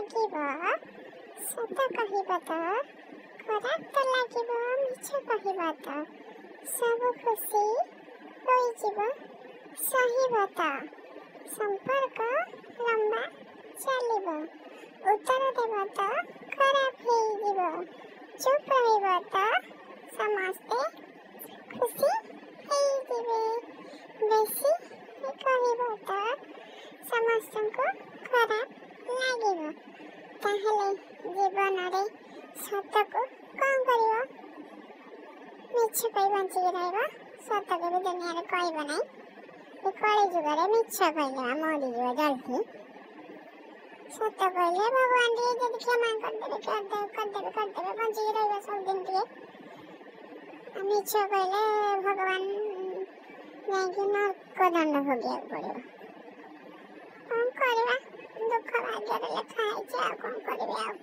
লাগিব ସତ କହିବ ତ ଖରାପ ତ ଲାଗିବ ମିଛ କହିବ ତ ସବୁ ଖୁସି ହୋଇଯିବ ସହିବ ତ ସମ୍ପର୍କ ଲମ୍ବା ଚାଲିବ ଉତ୍ତର ଦେବ ତ ଖରାପ ହେଇଯିବ ଚୁପ୍ ରହିବ ତ ସମସ୍ତେ ଖୁସି ହେଇଯିବେ ବେଶୀ କହିବ ତ ସମସ୍ତଙ୍କୁ ଖରାପ ଲାଗିବ ତାହେଲେ ଜୀବନରେ ସତକୁ କ'ଣ କରିବ ମିଛ କହି ବଞ୍ଚିକି ରହିବ ସତ କେବେ ଦୁନିଆରେ କହିବ ନାହିଁ ଏ କଳି ଯୁଗରେ ମିଛ କହିଲେ ମରିଯିବ ଜଲ୍ଦି ସତ କହିଲେ ଭଗବାନ ଟିକେ ଯଦି କ୍ଷମା କରିଦେବେ ବଞ୍ଚିକି ରହିବ ସବୁଦିନ ଟିକେ ମିଛ କହିଲେ ଭଗବାନ ଯାଇକି ନର୍କ ଦଣ୍ଡ ଭୋଗିବାକୁ ପଡ଼ିବ କ'ଣ କରିବା ଦୁଃଖ ଭାଗ୍ୟରେ ଲେଖା ହେଇଛି ଆଉ କ'ଣ କରିବେ ଆଉ।